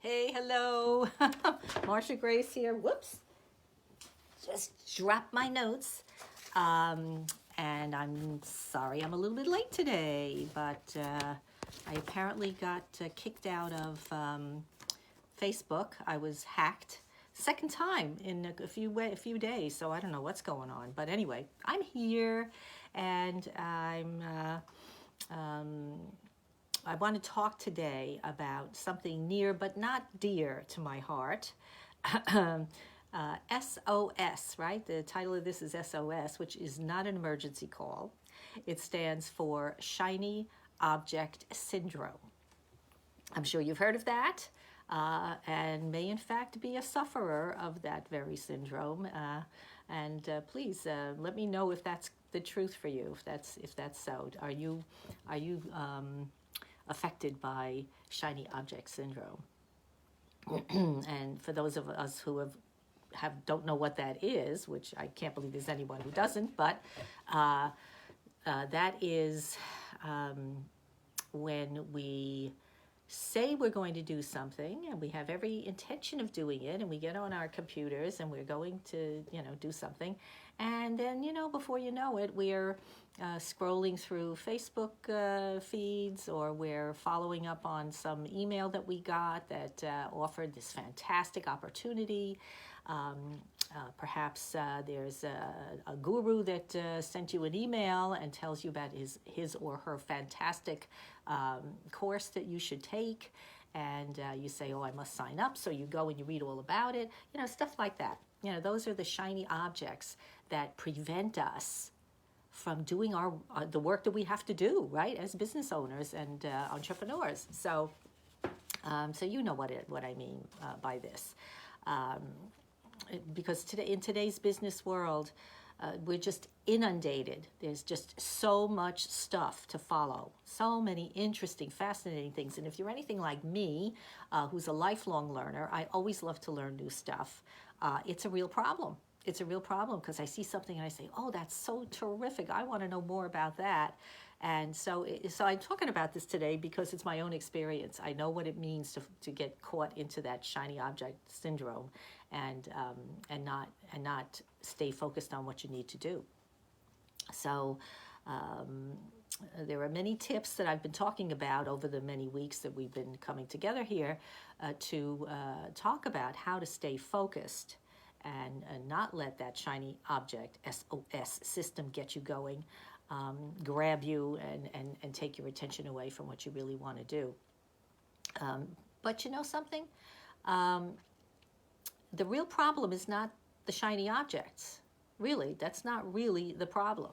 Hey, hello. Marsha Grace here. Whoops. Just dropped my notes. Um, and I'm sorry I'm a little bit late today, but I apparently got kicked out of Facebook. I was hacked second time in a few days, so I don't know what's going on. But anyway, I'm here, and um, I want to talk today about something near but not dear to my heart. SOS, right? The title of this is SOS, which is not an emergency call. It stands for Shiny Object Syndrome. I'm sure you've heard of that, and may in fact be a sufferer of that very syndrome. And please let me know if that's the truth for you. If that's so, are you affected by shiny object syndrome? And for those of us who don't know what that is, which I can't believe there's anyone who doesn't, but uh, that is when we say we're going to do something and we have every intention of doing it, and we get on our computers and we're going to do something, and then before you know it, we're scrolling through Facebook feeds, or we're following up on some email that we got that offered this fantastic opportunity. Perhaps there's a guru that sent you an email and tells you about his or her fantastic course that you should take. And you say, oh, I must sign up. So you go and you read all about it, stuff like that. Those are the shiny objects that prevent us from doing the work that we have to do, right, as business owners and entrepreneurs. So you know what I mean by this. Because in today's business world, we're just inundated. There's just so much stuff to follow, so many interesting, fascinating things. And if you're anything like me, who's a lifelong learner, I always love to learn new stuff. It's a real problem. It's a real problem because I see something and I say, oh, that's so terrific. I want to know more about that. And so I'm talking about this today because it's my own experience. I know what it means to get caught into that shiny object syndrome, and not stay focused on what you need to do. So there are many tips that I've been talking about over the many weeks that we've been coming together here to talk about how to stay focused and not let that shiny object SOS system get you going, grab you and take your attention away from what you really want to do. But you know something? The real problem is not the shiny objects. Really, that's not really the problem.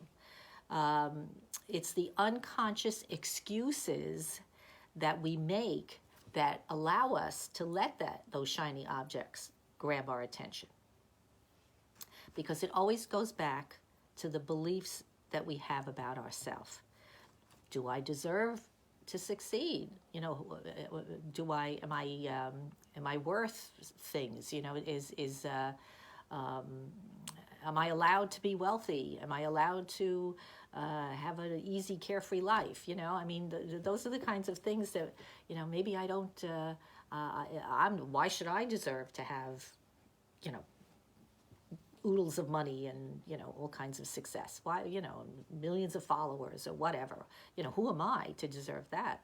It's the unconscious excuses that we make that allow us to let those shiny objects grab our attention. Because it always goes back to the beliefs that we have about ourselves. Do I deserve to succeed? Am I worth things? Am I allowed to be wealthy? Am I allowed to have an easy, carefree life? Those are the kinds of things that, maybe I don't, why should I deserve to have, oodles of money and, all kinds of success? Why, millions of followers or whatever? Who am I to deserve that?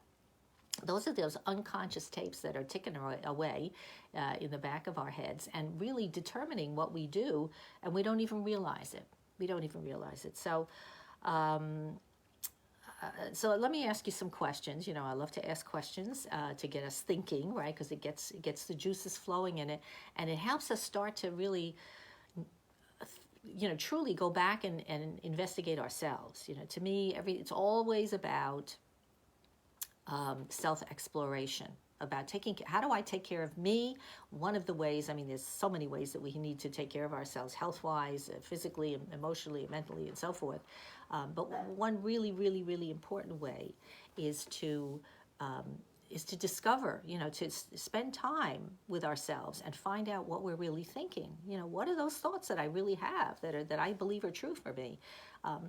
Those are those unconscious tapes that are ticking away in the back of our heads and really determining what we do, and we don't even realize it. So let me ask you some questions. I love to ask questions to get us thinking, right? Because it gets the juices flowing in it, and it helps us start to really truly go back and investigate ourselves. To me, it's always about self-exploration, about how do I take care of me? One of the ways, there's so many ways that we need to take care of ourselves, health-wise, physically, emotionally, mentally, and so forth. But one really, really, really important way is to discover, to spend time with ourselves and find out what we're really thinking. What are those thoughts that I really have that I believe are true for me?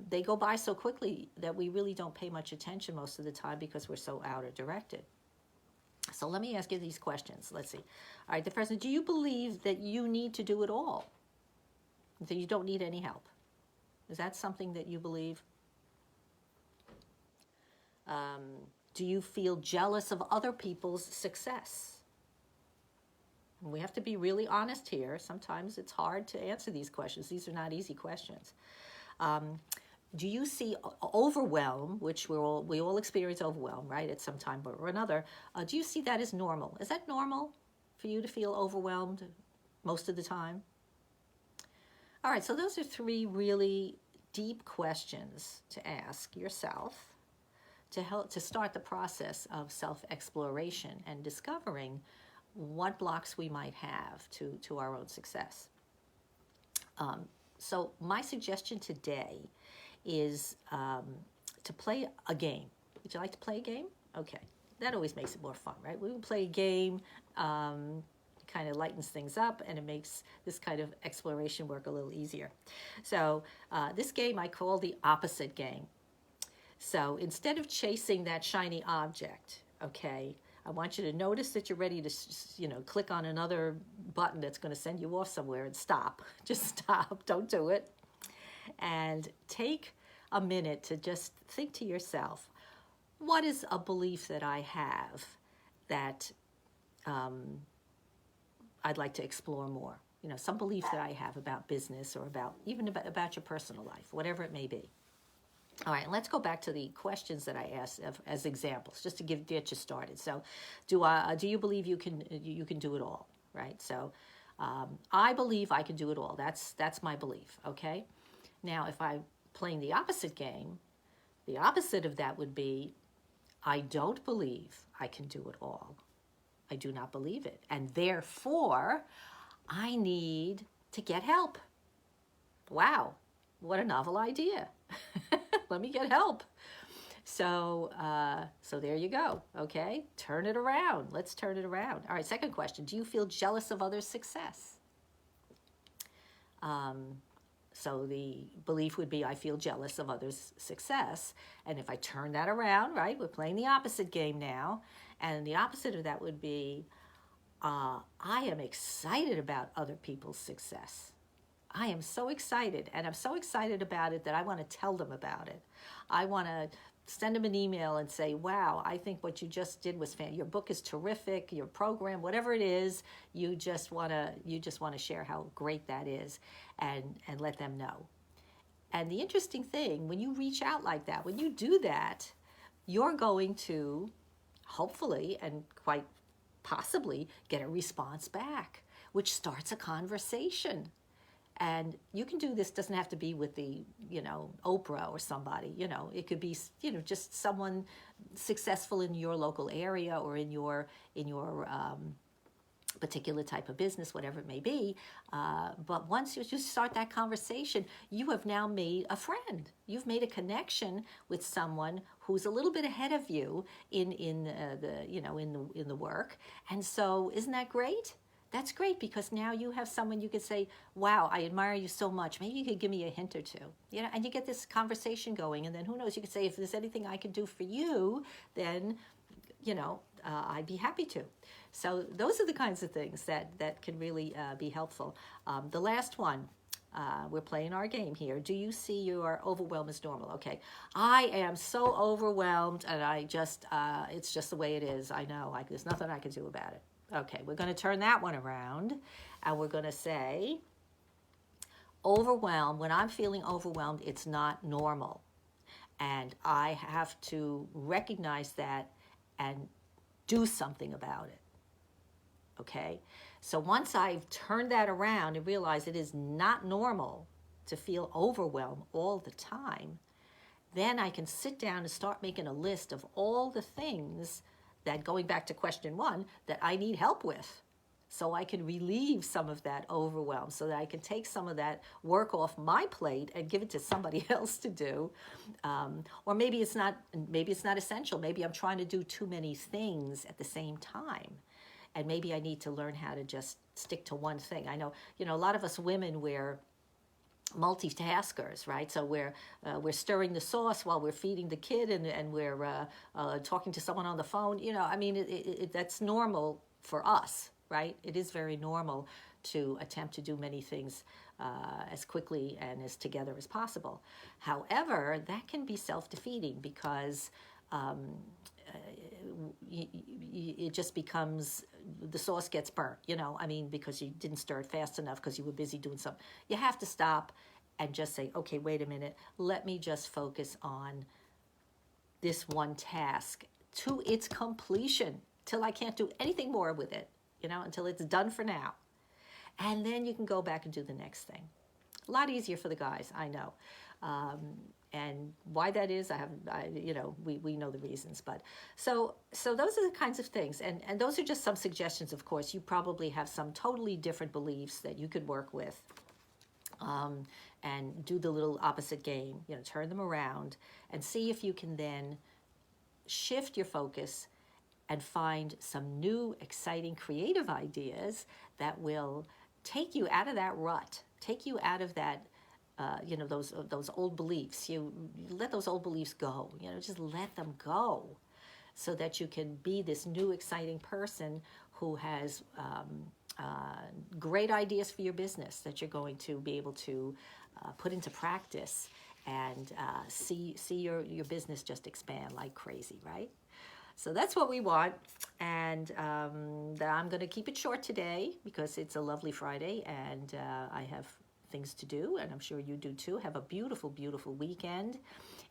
They go by so quickly that we really don't pay much attention most of the time because we're so out of directed. So let me ask you these questions. Let's see. All right, the first one, do you believe that you need to do it all? That you don't need any help? Is that something that you believe? Do you feel jealous of other people's success? And we have to be really honest here. Sometimes it's hard to answer these questions. These are not easy questions. Do you see overwhelm, which we all experience overwhelm, right, at some time or another? Do you see that as normal? Is that normal for you to feel overwhelmed most of the time? All right, so those are three really deep questions to ask yourself to help to start the process of self-exploration and discovering what blocks we might have to our own success. So my suggestion today is to play a game. Would you like to play a game? Okay, that always makes it more fun, right? We will play a game, kind of lightens things up, and it makes this kind of exploration work a little easier. So this game I call the opposite game. So instead of chasing that shiny object, okay, I want you to notice that you're ready to, click on another button that's going to send you off somewhere, and stop. Just stop. Don't do it. And take a minute to just think to yourself, what is a belief that I have that I'd like to explore more? Some belief that I have about business or even about your personal life, whatever it may be. All right, let's go back to the questions that I asked as examples, just to get you started. So, do you believe you can do it all? Right. So, I believe I can do it all. That's my belief. Okay. Now, if I'm playing the opposite game, the opposite of that would be, I don't believe I can do it all. I do not believe it, and therefore, I need to get help. Wow, what a novel idea! Let me get help. So there you go. Okay, turn it around. Let's turn it around. All right, second question. Do you feel jealous of others' success? So the belief would be, I feel jealous of others' success. And if I turn that around, right, we're playing the opposite game now. And the opposite of that would be, I am excited about other people's success. I am so excited, and I'm so excited about it that I want to tell them about it. I want to send them an email and say, wow, I think what you just did was fantastic. Your book is terrific, your program, whatever it is, you just want to share how great that is and let them know. And the interesting thing, when you reach out like that, when you do that, you're going to hopefully and quite possibly get a response back, which starts a conversation. And you can do this, doesn't have to be with the, Oprah or somebody, it could be, just someone successful in your local area or in your particular type of business, whatever it may be. But once you just start that conversation, you have now made a friend. You've made a connection with someone who's a little bit ahead of you in the work. And so, isn't that great? That's great, because now you have someone you could say, wow, I admire you so much. Maybe you could give me a hint or two. And you get this conversation going. And then who knows, you could say, if there's anything I can do for you, then, I'd be happy to. So those are the kinds of things that can really be helpful. The last one, we're playing our game here. Do you see your overwhelm as normal? Okay. I am so overwhelmed, and I just, it's just the way it is. I know. There's nothing I can do about it. Okay, we're going to turn that one around, and we're going to say, overwhelmed, when I'm feeling overwhelmed, it's not normal. And I have to recognize that and do something about it. Okay? So once I've turned that around and realized it is not normal to feel overwhelmed all the time, then I can sit down and start making a list of all the things that, going back to question one, that I need help with, so I can relieve some of that overwhelm, so that I can take some of that work off my plate and give it to somebody else to do. Or maybe it's not essential. Maybe I'm trying to do too many things at the same time. And maybe I need to learn how to just stick to one thing. I know, a lot of us women, we're multitaskers, right? So we're stirring the sauce while we're feeding the kid, and we're talking to someone on the phone. I mean, that's normal for us, right? It is very normal to attempt to do many things as quickly and as together as possible. However, that can be self-defeating because it just becomes, the sauce gets burnt, I mean, because you didn't stir it fast enough because you were busy doing something. You have to stop and just say, okay, wait a minute, let me just focus on this one task to its completion till I can't do anything more with it, until it's done for now. And then you can go back and do the next thing. A lot easier for the guys, I know. And why that is, we know the reasons. But so those are the kinds of things, and those are just some suggestions. Of course, you probably have some totally different beliefs that you could work with, and do the little opposite game. Turn them around and see if you can then shift your focus and find some new, exciting, creative ideas that will take you out of that rut, take you out of that. Those old beliefs. You let those old beliefs go. Just let them go, so that you can be this new, exciting person who has great ideas for your business that you're going to be able to put into practice, and see your business just expand like crazy, right? So that's what we want, and I'm going to keep it short today because it's a lovely Friday, and I have things to do, and I'm sure you do too. Have a beautiful, beautiful weekend.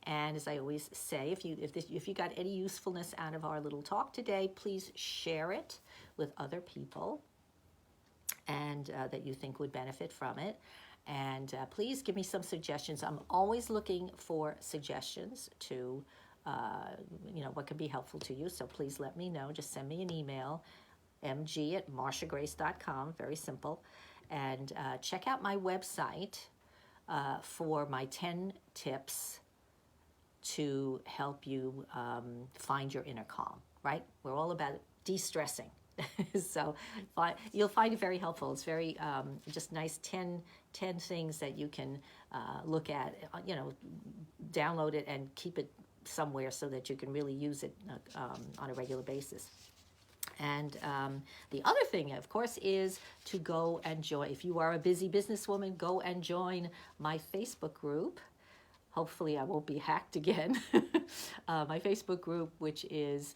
And as I always say, if you got any usefulness out of our little talk today, please share it with other people, and that you think would benefit from it. And please give me some suggestions. I'm always looking for suggestions to what can be helpful to you. So please let me know. Just send me an email, mg@marshagrace.com. Very simple. And check out my website for my 10 tips to help you find your inner calm, right? We're all about de-stressing. So you'll find it very helpful. It's very just nice 10 things that you can look at, download it and keep it somewhere so that you can really use it on a regular basis. And the other thing, of course, is to go and join. If you are a busy businesswoman, go and join my Facebook group. Hopefully I won't be hacked again. My Facebook group, which is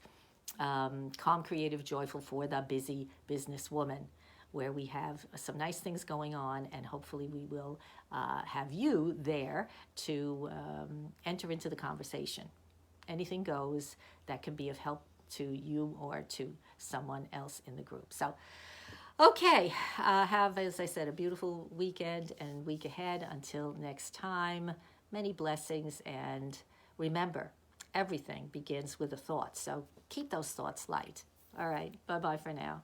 Calm, Creative, Joyful for the Busy Businesswoman, where we have some nice things going on, and hopefully we will have you there to enter into the conversation. Anything goes that can be of help to you or to someone else in the group. So, okay, have, as I said, a beautiful weekend and week ahead. Until next time, many blessings, and remember, everything begins with a thought. So keep those thoughts light. All right, bye-bye for now.